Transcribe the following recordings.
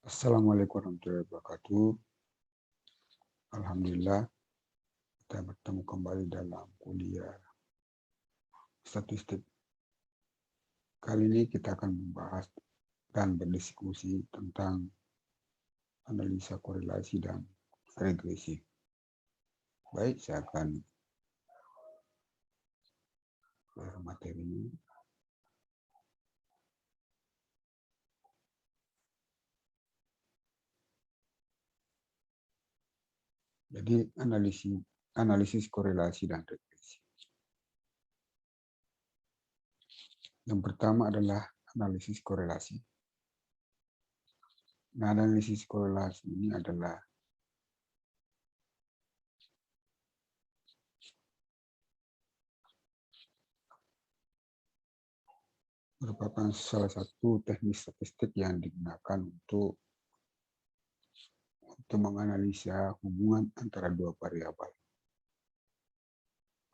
Assalamualaikum warahmatullahi wabarakatuh. Alhamdulillah, kita bertemu kembali dalam kuliah statistik. Kali ini kita akan membahas dan berdiskusi tentang analisa korelasi dan regresi. Baik, saya akan materi. Jadi analisis korelasi dan regresi. Yang pertama adalah analisis korelasi. Nah, analisis korelasi ini adalah merupakan salah satu teknik statistik yang digunakan untuk menganalisa hubungan antara dua variabel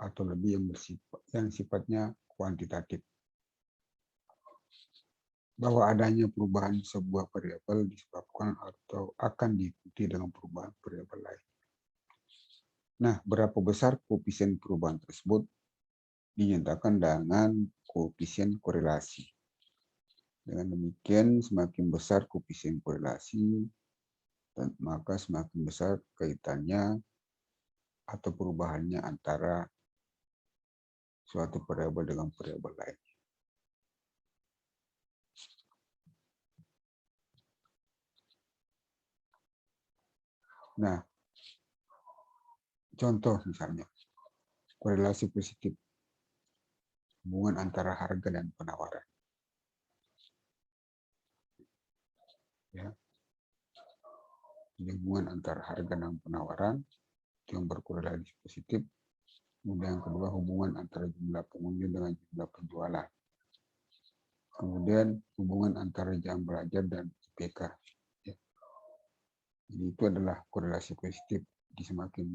atau lebih yang sifatnya kuantitatif, bahwa adanya perubahan sebuah variabel disebabkan atau akan diikuti dengan perubahan variabel lain. Nah, berapa besar koefisien perubahan tersebut dinyatakan dengan koefisien korelasi. Dengan demikian, semakin besar koefisien korelasi, dan maka semakin besar kaitannya atau perubahannya antara suatu variabel dengan variabel lain. Nah, contoh misalnya, korelasi positif, hubungan antara harga dan penawaran. Ya. Hubungan antara harga dan penawaran yang berkorelasi positif. Kemudian yang kedua, hubungan antara jumlah pengunjung dengan jumlah penjualan. Kemudian hubungan antara jam belajar dan IPK. Ya. Jadi itu adalah korelasi positif. Di semakin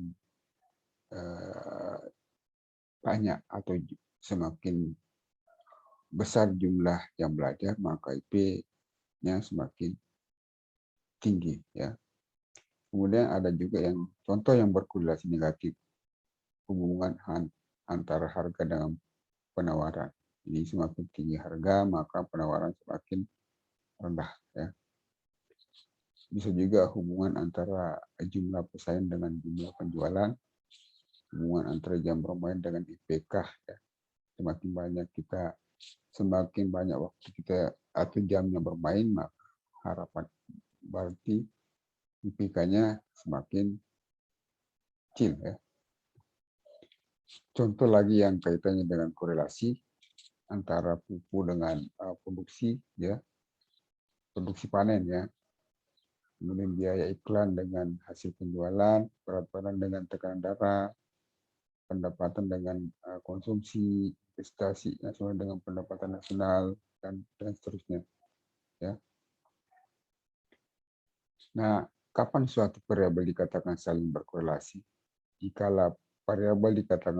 banyak atau semakin besar jumlah yang belajar, maka IP-nya semakin tinggi. Ya. Kemudian ada juga yang contoh yang berkorelasi negatif, hubungan antara harga dengan penawaran. Jadi semakin tinggi harga, maka penawaran semakin rendah. Ya. Bisa juga hubungan antara jumlah pesaing dengan jumlah penjualan, hubungan antara jam bermain dengan IPK. Ya. Semakin banyak waktu kita atau jamnya bermain, maka harapan berarti IPK-nya semakin kecil. Ya. Contoh lagi yang kaitannya dengan korelasi antara pupuk dengan produksi, ya, produksi panen, ya, kemudian biaya iklan dengan hasil penjualan, berat badan dengan tekanan darah, pendapatan dengan konsumsi, investasi nasional dengan pendapatan nasional, dan seterusnya. Ya. Nah, kapan suatu variabel dikatakan saling berkorelasi? Jikalau variabel dikatakan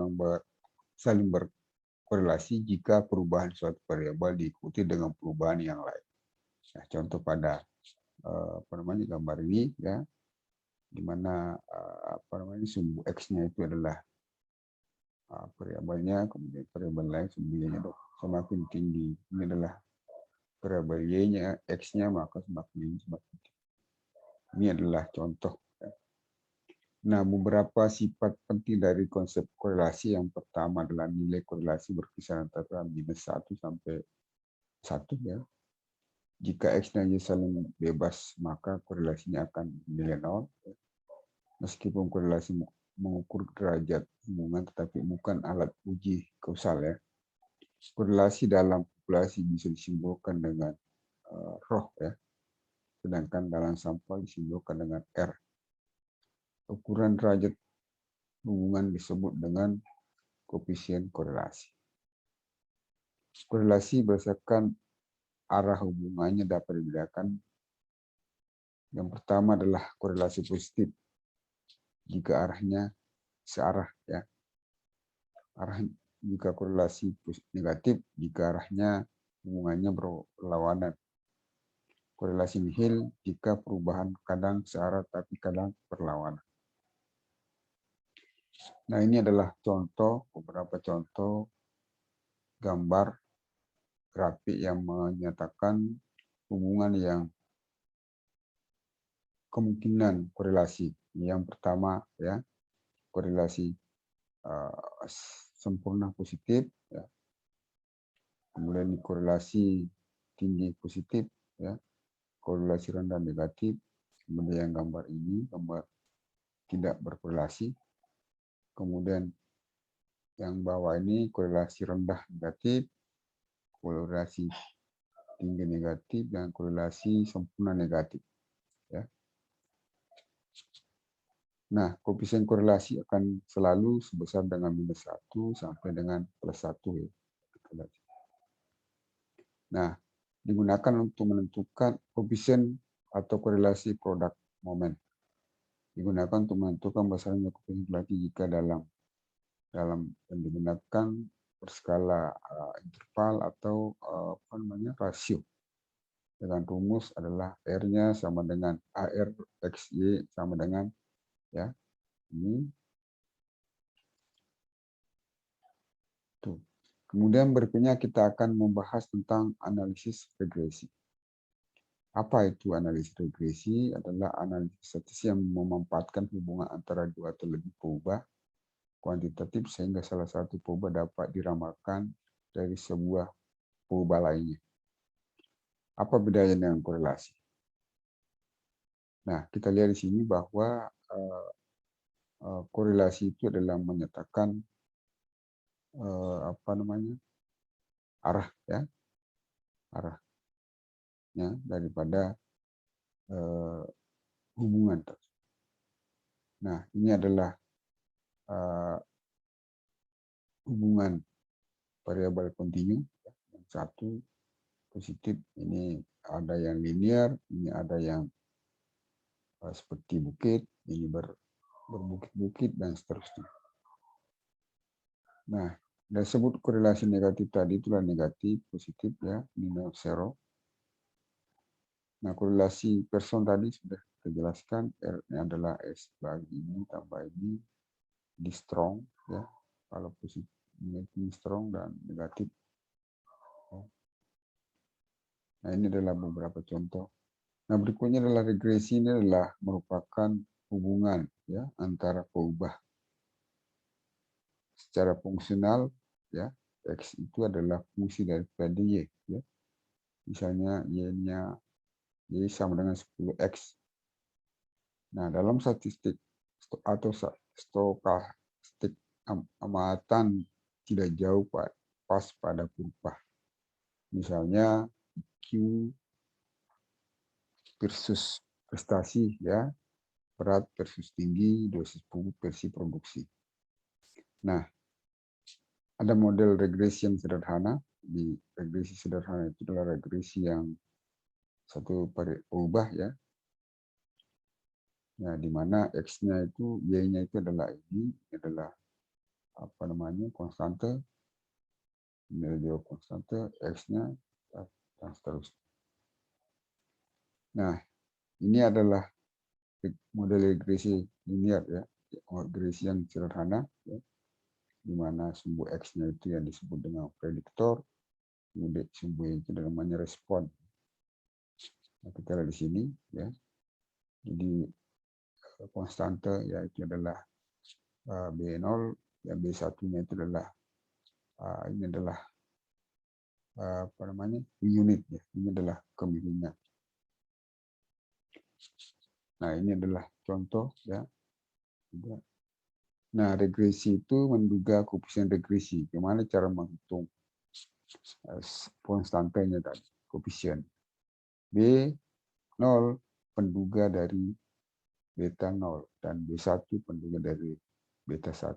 saling berkorelasi jika perubahan suatu variabel diikuti dengan perubahan yang lain. Nah, contoh pada gambar ini, ya, di mana sumbu x-nya itu adalah variabelnya, kemudian variabel lain sumbunya semakin tinggi. Ini adalah variabel y-nya, x-nya, maka semakin tinggi, semakin tinggi. Ini adalah contoh. Nah, beberapa sifat penting dari konsep korelasi. Yang pertama adalah nilai korelasi berkisar antara -1 sampai 1. Ya. Jika X dan Y saling bebas, maka korelasinya akan nilai 0. Meskipun korelasi mengukur derajat hubungan, tetapi bukan alat uji kausal. Ya. Korelasi dalam populasi bisa disimbolkan dengan rho, ya. Sedangkan dalam sampel disimbolkan dengan R. Ukuran derajat hubungan disebut dengan koefisien korelasi. Korelasi berdasarkan arah hubungannya dapat dibedakan. Yang pertama adalah korelasi positif. Jika arahnya searah, ya. Jika korelasi negatif, jika arahnya hubungannya berlawanan. Korelasi nihil jika perubahan kadang searah tapi kadang berlawanan. Nah, ini adalah beberapa contoh gambar grafik yang menyatakan hubungan yang kemungkinan korelasi. Yang pertama ya, korelasi sempurna positif ya. Kemudian korelasi tinggi positif ya, korelasi rendah negatif. Kemudian yang gambar ini gambar tidak berkorelasi. Kemudian yang bawah ini korelasi rendah negatif, korelasi tinggi negatif, dan korelasi sempurna negatif ya. Nah, koefisien korelasi akan selalu sebesar dengan -1 sampai dengan +1 ya. Nah, digunakan untuk menentukan koefisien atau korelasi produk momen. Digunakan untuk menentukan besarnya koefisien korelasi jika dalam digunakan berskala interval atau rasio. Dengan rumus adalah R-nya sama dengan AR XY sama dengan ya ini tuh. Kemudian berikutnya kita akan membahas tentang analisis regresi. Apa itu analisis regresi? Adalah analisis statistik yang memanfaatkan hubungan antara dua atau lebih perubahan kuantitatif sehingga salah satu perubahan dapat diramalkan dari sebuah perubahan lainnya. Apa bedanya dengan korelasi? Nah, kita lihat di sini bahwa korelasi itu adalah menyatakan arahnya daripada hubungan. Nah, ini adalah hubungan variabel kontinu. Yang satu positif, ini ada yang linear, ini ada yang seperti bukit, ini berbukit-bukit dan seterusnya. Nah, dan sebut korelasi negatif tadi itulah negatif, positif ya, minus zero. Nah, korelasi person tadi sudah kita jelaskan, R-nya adalah S bagi ini tambah ini di strong ya. Kalau positif negatif strong dan negatif. Nah, ini adalah beberapa contoh. Nah, berikutnya adalah regresi. Ini adalah merupakan hubungan ya antara perubahan secara fungsional ya. X itu adalah fungsi daripada Y ya. Misalnya Y-nya Y sama dengan 10X. Nah, dalam statistik atau stokastik amatan tidak jauh pas pada kurva. Misalnya Q versus prestasi ya, berat versus tinggi, dosis pupuk versus produksi. Nah, ada model regresi yang sederhana. Di regresi sederhana itu adalah regresi yang satu berubah ya. Nah, di mana X-nya itu, Y-nya itu adalah ini adalah konstante. Ini adalah konstante, X-nya dan seterusnya. Nah, ini adalah model regresi linear ya, regresi yang sederhana ya, di mana sumbu X-nya itu yang disebut dengan prediktor, kemudian sumbu itu namanya respon. Nah, kita lihat di sini ya. Jadi konstante yaitu adalah B0, dan B1-nya itu adalah ini adalah unit ya. Ini adalah kemiringan. Nah, ini adalah contoh ya. Nah, regresi itu menduga koefisien regresi. Gimana cara menghitung konstantenya tadi, koefisien. B0 penduga dari beta 0 dan B1 penduga dari beta 1.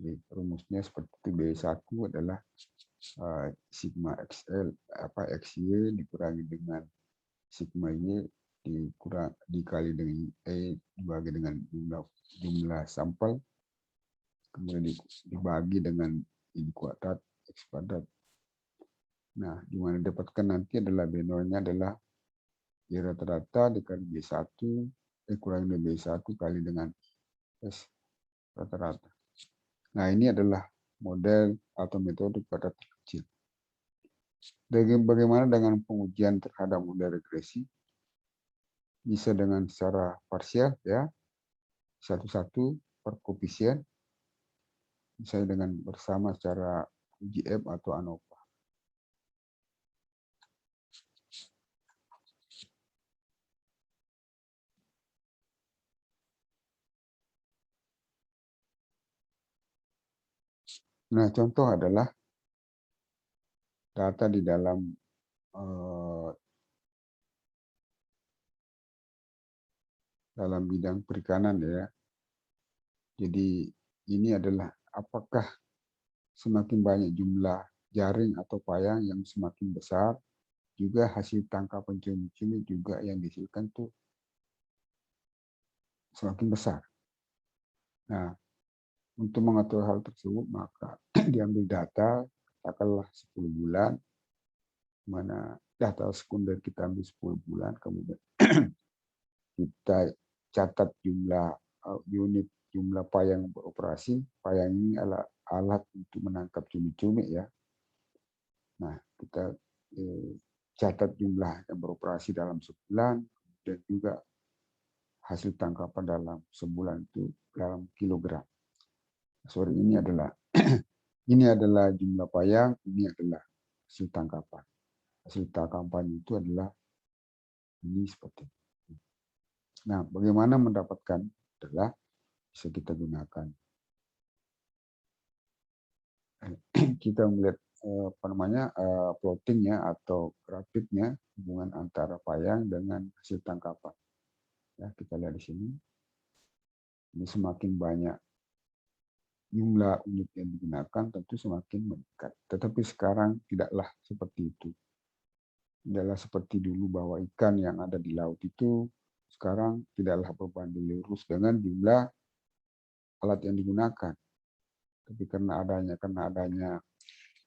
Jadi rumusnya seperti itu. B1 adalah sigma XL XY dikurangi dengan sigma Y dikali dengan dibagi dengan jumlah sampel, kemudian dibagi dengan ini kuadrat X kuadrat. Nah, di mana dapatkan nanti adalah B0-nya adalah Y rata-rata dikali B1, kurangi dari B1 kali dengan S rata-rata. Nah, ini adalah model atau metode pada terkecil. Bagaimana dengan pengujian terhadap model regresi? Bisa dengan secara parsial, ya, satu-satu per koefisien, misalnya dengan bersama secara UGF atau ANOVA. Nah, contoh adalah data di dalam bidang perikanan, ya. Jadi ini adalah apakah semakin banyak jumlah jaring atau payang yang semakin besar, juga hasil tangkapan cumi-cumi juga yang dihasilkan tuh semakin besar. Nah, untuk mengatur hal tersebut maka diambil data, katakanlah 10 bulan, mana data sekunder kita ambil 10 bulan, kemudian kita catat jumlah unit jumlah payang beroperasi. Payang ini adalah alat untuk menangkap cumi-cumi, ya. Nah, kita catat jumlah yang beroperasi dalam sebulan, dan juga hasil tangkapan dalam sebulan itu dalam kilogram. Sorry, ini adalah ini adalah jumlah payang, ini adalah hasil tangkapan. Hasil tangkapan itu adalah ini seperti ini. Nah, bagaimana mendapatkan adalah bisa kita gunakan. Kita melihat plottingnya atau grafiknya, hubungan antara payang dengan hasil tangkapan. Ya, kita lihat di sini. Ini semakin banyak jumlah unit yang digunakan, tentu semakin meningkat. Tetapi sekarang tidaklah seperti itu. Tidaklah seperti dulu bahwa ikan yang ada di laut itu sekarang tidaklah berbanding lurus dengan jumlah alat yang digunakan. Tapi karena adanya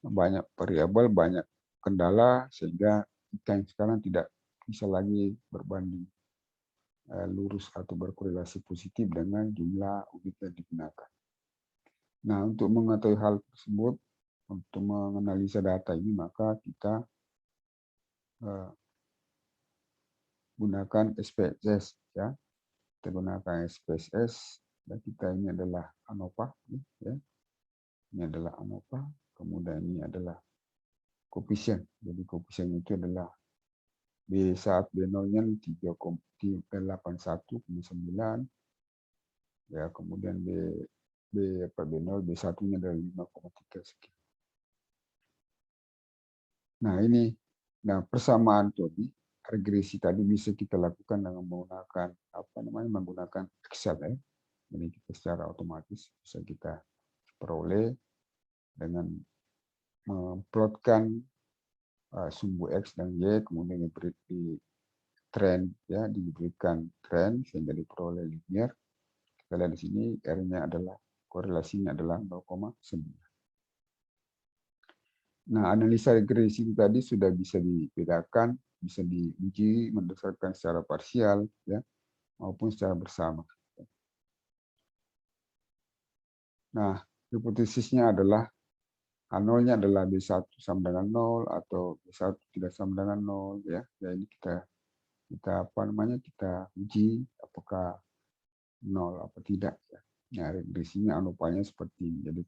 banyak variabel, banyak kendala, sehingga ikan sekarang tidak bisa lagi berbanding lurus atau berkorelasi positif dengan jumlah unit yang digunakan. Nah, untuk mengetahui hal tersebut, untuk menganalisa data ini, maka kita gunakan SPSS, ya. Kita gunakan SPSS, dan kita ini adalah ANOVA, ya. Ini adalah ANOVA, kemudian ini adalah koefisien. Jadi koefisien itu adalah B1 B0-nya 3,81,9, ya, kemudian B0 B1-nya adalah 5,3 sekian. Nah, ini persamaan tadi regresi tadi bisa kita lakukan dengan menggunakan Excel, ya. Jadi kita secara otomatis bisa kita peroleh dengan memplotkan sumbu X dan Y, kemudian diberi tren, ya, diberikan tren sehingga diperoleh linear. Kita lihat di sini R-nya adalah korelasinya adalah 0,9. Nah, analisa regresi tadi sudah bisa dibedakan, bisa diuji berdasarkan secara parsial, ya, maupun secara bersama. Nah, hipotesisnya adalah H0-nya adalah B1 sama dengan 0 atau B1 tidak sama dengan 0, ya. Jadi kita uji apakah 0 apa tidak, ya. Nah, regresinya anovanya seperti ini. Jadi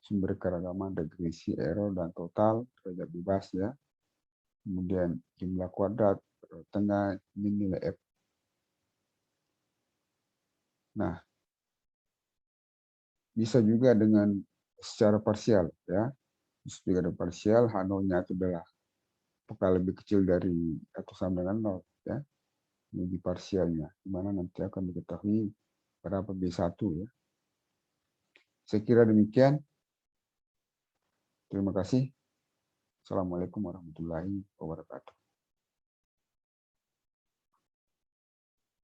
sumber keragaman regresi error dan total derajat bebas, ya. Kemudian jumlah kuadrat tengah ini nilai F. Nah, bisa juga dengan secara parsial, ya. Bisa juga ada parsial, H0-nya itu adalah apakah lebih kecil dari atau sama dengan 0, ya. Ini parsialnya, di mana nanti akan diketahui berapa B1, ya. Saya kira demikian. Terima kasih. Assalamualaikum warahmatullahi wabarakatuh.